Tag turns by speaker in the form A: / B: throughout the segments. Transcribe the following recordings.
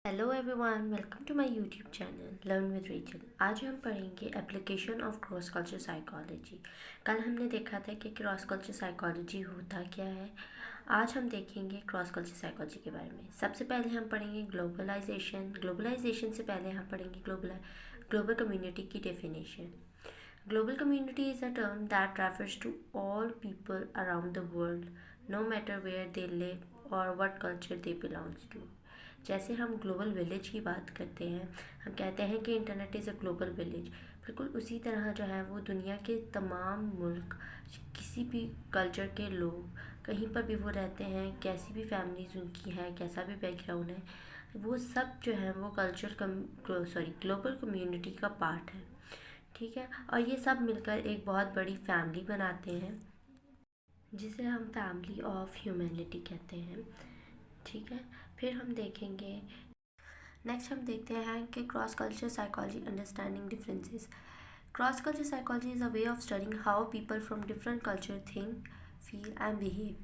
A: Hello everyone, welcome to my YouTube channel learn with Rachel. आज हम पढ़ेंगे application of cross culture psychology. कल हमने देखा था कि क्रॉस कल्चर साइकोलॉजी होता क्या है। आज हम देखेंगे क्रॉस कल्चर साइकोलॉजी के बारे में। सबसे पहले हम पढ़ेंगे ग्लोबलाइजेशन। ग्लोबलाइजेशन से पहले हम पढ़ेंगे ग्लोबल कम्युनिटी की definition. Global community is a term that refers to all people around the world, no matter where they live or what culture they belongs to. जैसे हम ग्लोबल विलेज की बात करते हैं, हम कहते हैं कि internet is a global village. बिल्कुल उसी तरह जो है वो दुनिया के तमाम मुल्क, किसी भी कल्चर के लोग, कहीं पर भी वो रहते हैं, कैसी भी फैमिलीज उनकी है, कैसा भी बैकग्राउंड है, वो सब जो है वो ग्लोबल कम्युनिटी का पार्ट है। ठीक है, और ये सब मिलकर एक बहुत बड़ी फैमिली बनाते हैं जिसे हम फैमिली ऑफ ह्यूमैनिटी कहते हैं। ठीक है, फिर हम देखेंगे, नेक्स्ट हम देखते हैं कि cross culture psychology understanding differences. Cross culture psychology is a way of studying how people from different culture think, feel and behave.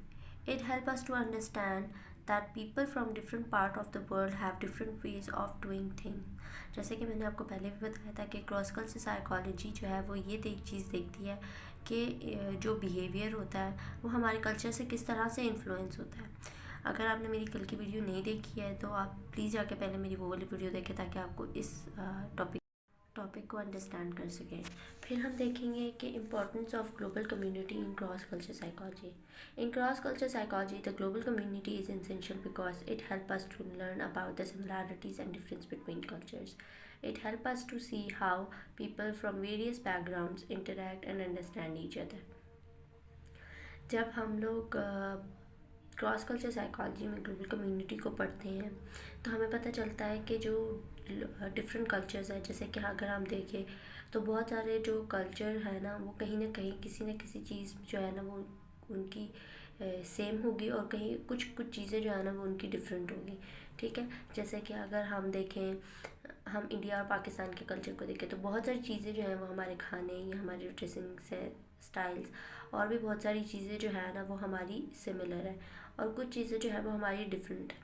A: It helps us to understand that people from different part of the world have different ways of doing things. जैसे कि मैंने आपको पहले भी बताया था कि cross culture psychology जो है वो ये चीज़ देखती है कि जो बिहेवियर होता है वो हमारे कल्चर से किस तरह से इन्फ्लुएंस होता है। अगर आपने मेरी कल की वीडियो नहीं देखी है तो आप प्लीज़ जाके पहले मेरी वो वाली वीडियो देखें ताकि आपको इस टॉपिक को अंडरस्टैंड कर सकें। फिर हम देखेंगे कि importance of global community in cross culture psychology. In cross culture psychology the global community is essential because it help us to learn about the similarities and difference between cultures. It helps us to see how people from various backgrounds interact and understand each other. जब हम लोग cross culture psychology में global community को पढ़ते हैं तो हमें पता चलता है कि जो डिफरेंट कल्चर्स हैं, जैसे कि अगर हम देखें तो बहुत सारे जो कल्चर है ना वो कहीं ना कहीं किसी न किसी चीज़ जो है ना वो उनकी सेम होगी और कहीं कुछ चीज़ें जो है ना वो उनकी डिफरेंट होगी। ठीक है, जैसे कि अगर हम देखें, हम इंडिया और पाकिस्तान के कल्चर को देखें तो बहुत सारी चीज़ें जो हैं वो हमारे खाने या हमारे ड्रेसिंग से स्टाइल्स और भी बहुत सारी चीज़ें जो है ना वो हमारी सिमिलर है और कुछ चीज़ें जो है वो हमारी डिफरेंट है।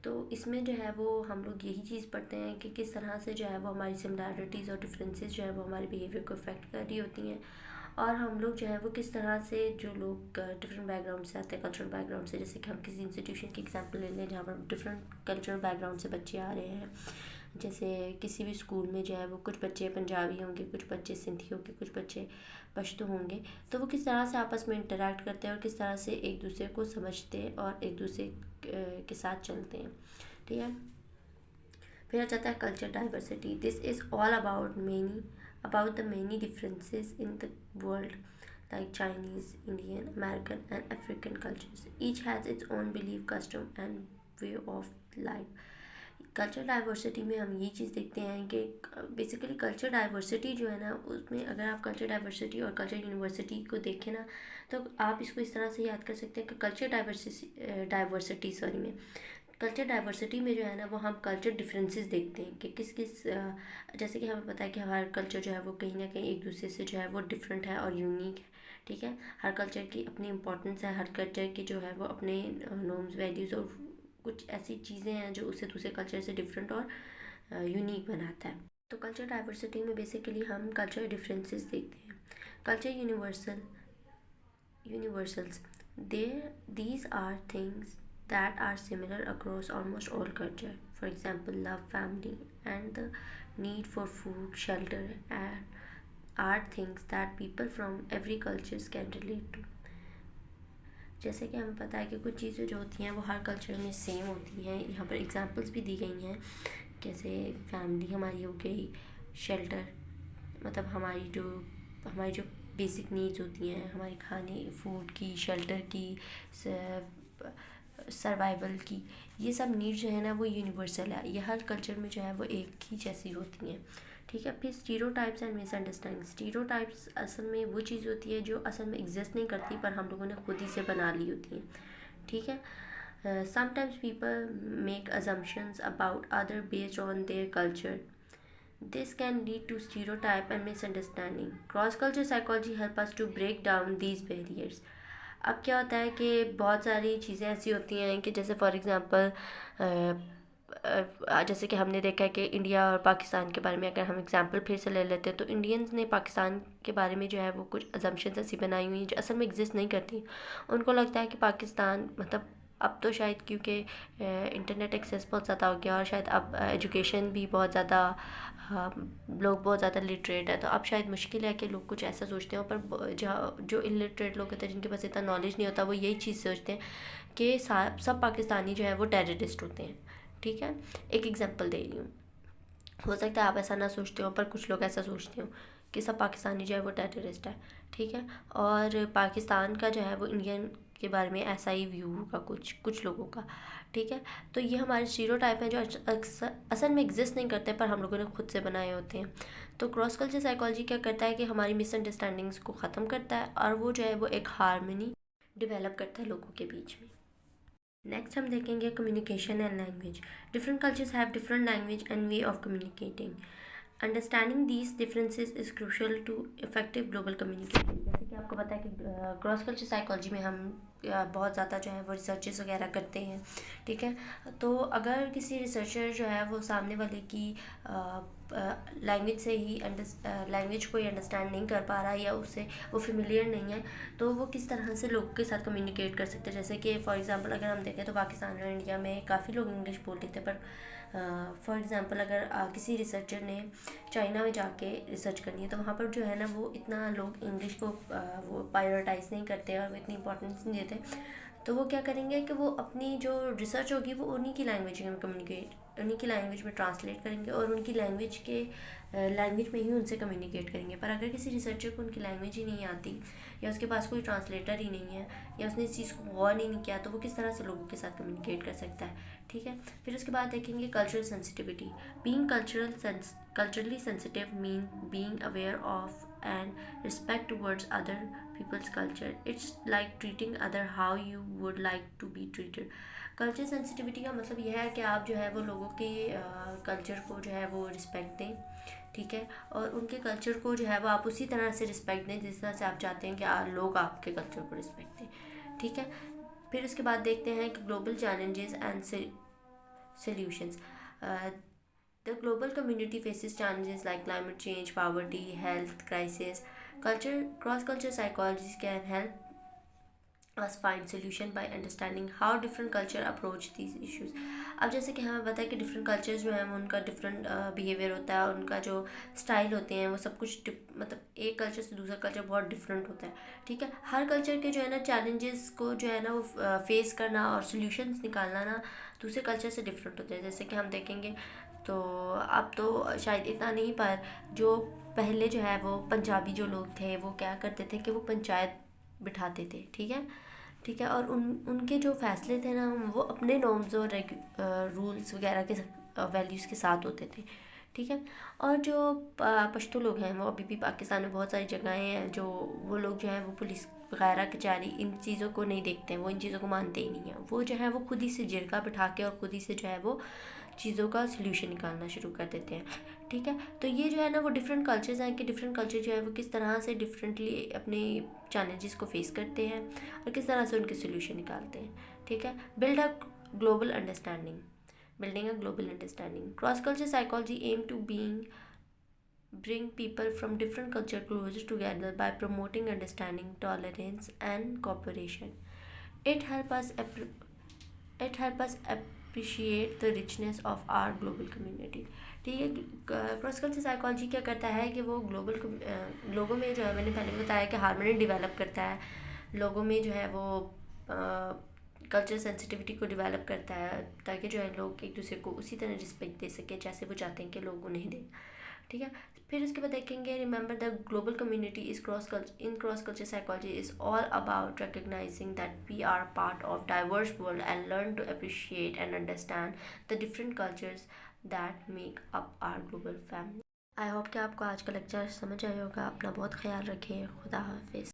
A: तो इसमें जो है वो हम लोग यही चीज़ पढ़ते हैं कि किस तरह से जो है वो हमारी सिमिलैरिटीज़ और डिफरेंसेस जो है वो हमारे बिहेवियर को इफ़ेक्ट कर रही होती हैं और हम लोग जो है वो किस तरह से, जो लोग डिफरेंट बैकग्राउंड से आते हैं, कल्चरल बैकग्राउंड से, जैसे कि हम किसी इंस्टीट्यूशन की एग्जांपल ले लें जहाँ पर डिफरेंट कल्चरल बैकग्राउंड से बच्चे आ रहे हैं। जैसे किसी भी स्कूल में जो है वो कुछ बच्चे पंजाबी होंगे, कुछ बच्चे सिंधी होंगे, कुछ बच्चे पश्तो होंगे, तो वो किस तरह से आपस में इंटरेक्ट करते हैं और किस तरह से एक दूसरे को समझते हैं और एक दूसरे के साथ चलते हैं। ठीक है, फिर आ जाता है culture diversity. This is all about the many differences in the world, like Chinese, Indian, American and African cultures. Each has its own belief, custom and way of life. Culture diversity में हम ये चीज़ देखते हैं कि basically culture diversity जो है ना उसमें अगर आप कल्चर डाइवर्सिटी और कल्चर यूनिवर्सिटी को देखें ना तो आप इसको इस तरह से याद कर सकते हैं कि कल्चर डाइवर्सिटी में कल्चर डाइवर्सिटी में जो है ना वो हम कल्चर डिफरेंसेस देखते हैं कि किस किस जैसे कि हमें पता है कि हमारा कल्चर जो है वो कहीं ना कहीं एक दूसरे से जो है वो डिफरेंट है और यूनिक है। ठीक है, हर कल्चर की अपनी इम्पोर्टेंस है, हर कल्चर की जो है वो अपने नॉर्म्स, वैल्यूज़ और कुछ ऐसी चीज़ें हैं जो उसे दूसरे कल्चर से डिफरेंट और यूनिक बनाता है। तो कल्चर डाइवर्सिटी में बेसिकली हम कल्चर डिफरेंसेस देखते हैं। Culture universals, there these are things that are similar across almost all culture. For example, love, family, and the need for food, shelter, and are things that people from every cultures can relate to. जैसे कि हमें पता है कि कुछ चीज़ें जो होती हैं वो हर कल्चर में सेम होती हैं। यहाँ पर एग्जांपल्स भी दी गई हैं, जैसे फैमिली हमारी हो गई, शेल्टर मतलब हमारी जो बेसिक नीड्स होती हैं, हमारे खाने, फूड की, शेल्टर की, सर्वाइवल की, ये सब नीड्स जो है ना वो यूनिवर्सल है, ये हर कल्चर में जो है वो एक ही जैसी होती हैं। ठीक है, फिर स्टीरियोटाइप्स एंड मिसअंडरस्टैंडिंग। स्टीरियोटाइप्स असल में वो चीज़ होती है जो असल में एग्जिस्ट नहीं करती पर हम लोगों ने खुद ही से बना ली होती हैं। ठीक है, sometimes people make assumptions about other based on their culture. This can lead to stereotype and misunderstanding. Cross-cultural psychology help us to break down these barriers. अब क्या होता है कि बहुत सारी चीज़ें ऐसी होती हैं कि जैसे फॉर एग्ज़ाम्पल जैसे कि हमने देखा है कि इंडिया और पाकिस्तान के बारे में अगर हम एग्जांपल फिर से ले लेते हैं, तो इंडियंस ने पाकिस्तान के बारे में जो है वो कुछ अजम्पशंस ऐसी बनाई हुई हैं जो असल में एग्जिस्ट नहीं करती। उनको लगता है कि पाकिस्तान मतलब अब तो शायद क्योंकि इंटरनेट एक्सेस बहुत ज़्यादा हो गया और शायद अब एजुकेशन भी बहुत ज़्यादा, लोग बहुत ज़्यादा लिटरेट है, तो अब शायद मुश्किल है कि लोग कुछ ऐसा सोचते हैं। पर जहाँ जो इलिटरेट लोग होते हैं जिनके पास इतना नॉलेज नहीं होता, वो यही चीज़ सोचते हैं कि सब पाकिस्तानी जो है वो टेररिस्ट होते हैं। ठीक है, एक एग्जांपल दे रही हूँ। हो सकता है आप ऐसा ना सोचते हो, पर कुछ लोग ऐसा सोचते हो कि सब पाकिस्तानी जो है वो टेररिस्ट है। ठीक है, और पाकिस्तान का जो है वो इंडियन के बारे में ऐसा ही व्यू होगा कुछ कुछ लोगों का। ठीक है, तो ये हमारे स्टीरियोटाइप हैं जो अक्सर असल में एग्जिस्ट नहीं करते, पर हम लोगों ने खुद से बनाए होते हैं। तो क्रॉस कल्चर साइकोलॉजी क्या करता है कि हमारी मिसअंडरस्टैंडिंग्स को ख़त्म करता है और वो जो है वो एक हारमनी डेवलप करता है लोगों के बीच में। नेक्स्ट हम देखेंगे communication and language. Different cultures have different language and way of communicating. Understanding these differences is crucial to effective global communication. जैसे कि आपको पता है कि क्रॉस कल्चर साइकोलॉजी में हम बहुत ज़्यादा जो है वो रिसर्चेस वगैरह करते हैं। ठीक है, तो अगर किसी रिसर्चर जो है वो सामने वाले की लैंग्वेज से ही लैंग्वेज को ही अंडरस्टैंड नहीं कर पा रहा है या उससे वो फेमिलियर नहीं है, तो वो किस तरह से लोगों के साथ कम्युनिकेट कर सकते हैं। जैसे कि फॉर एग्जांपल अगर हम देखें तो पाकिस्तान और इंडिया में काफ़ी लोग इंग्लिश बोलते थे, पर फॉर एग्जांपल अगर किसी रिसर्चर ने चाइना में जाके रिसर्च करनी है, तो वहाँ पर जो है ना वो इतना लोग इंग्लिश को वो प्रायोरिटाइज नहीं करते और वो इतनी इंपॉर्टेंस नहीं देते। तो वो क्या करेंगे कि वो अपनी जो रिसर्च होगी वो उन्हीं की लैंग्वेज में उन्हीं की लैंग्वेज में ट्रांसलेट करेंगे और उनकी लैंग्वेज में ही उनसे कम्युनिकेट करेंगे। पर अगर किसी रिसर्चर को उनकी लैंग्वेज ही नहीं आती या उसके पास कोई ट्रांसलेटर ही नहीं है या उसने इस चीज़ को गौर ही नहीं किया, तो वो किस तरह से लोगों के साथ कम्युनिकेट कर सकता है। ठीक है, फिर उसके बाद देखेंगे cultural sensitivity. Being culturally sensitive mean being aware of and respect towards other people's culture. It's like treating other how you would like to be treated. Culture sensitivity का मतलब यह है कि आप जो है वो लोगों के कल्चर को जो है वो रिस्पेक्ट दें। ठीक है, और उनके कल्चर को जो है वो आप उसी तरह से रिस्पेक्ट दें जिस तरह से आप चाहते हैं कि लोग आपके कल्चर को रिस्पेक्ट दें। ठीक है, फिर उसके बाद देखते हैं कि global challenges and solutions. The global community faces challenges like climate change, poverty, health crisis. Cross-cultural psychologists can help us find solution by understanding how different culture approach these issues. अब जैसे कि हमें पता है कि डिफरेंट कल्चर्स जो हैं उनका डिफरेंट बिहेवियर होता है, उनका जो स्टाइल होते हैं वो सब कुछ मतलब एक कल्चर से दूसरा कल्चर बहुत डिफरेंट होता है। ठीक है, हर कल्चर के जो है ना चैलेंजेस को जो है ना वो फेस करना और सोल्यूशंस निकालना ना दूसरे कल्चर से डिफरेंट होते हैं। जैसे कि हम देखेंगे तो अब तो शायद इतना नहीं, पर जो पहले जो है वो पंजाबी जो लोग थे वो क्या करते थे कि वो पंचायत बिठाते थे। ठीक है, और उनके जो फ़ैसले थे ना वो अपने नॉर्म्स और रूल्स वगैरह के वैल्यूज़ के साथ होते थे। ठीक है, और जो पश्तो लोग हैं वो अभी भी पाकिस्तान में बहुत सारी जगहें हैं जो वो लोग जो है वो पुलिस वगैरह कचहरी इन चीज़ों को नहीं देखते हैं, वो इन चीज़ों को मानते ही नहीं हैं। वो जो है वो खुद ही से जिरगा बिठा के और खुद ही से जो है वो चीज़ों का सल्यूशन निकालना शुरू कर देते हैं। ठीक है, तो ये जो है ना वो डिफरेंट कल्चर्स हैं कि डिफरेंट कल्चर जो है वो किस तरह से डिफरेंटली अपने चैलेंजेस को फेस करते हैं और किस तरह से उनके सोल्यूशन निकालते हैं। ठीक है, global understanding building a global understanding. Cross culture psychology aim to bring people from different culture closer together by promoting understanding, tolerance, and cooperation. It help us it help us appreciate the richness of our global community. ठीक है, cross culture psychology क्या करता है कि वो लोगों में जो है, मैंने पहले भी बताया कि हार्मनी डेवलप करता है लोगों में, जो है वो कल्चर सेंसिटिविटी को डेवलप करता है ताकि जो है लोग एक दूसरे को उसी तरह रिस्पेक्ट दे सके जैसे वो चाहते हैं कि लोग उन्हें दें। ठीक है, फिर उसके बाद देखेंगे remember the global community is cross culture psychology is all about recognising that we are part of diverse world and learn to appreciate and understand the different cultures that make up our global family. I hope कि आपको आज का lecture समझ आया होगा। अपना बहुत ख्याल रखें। खुदा हाफिज़।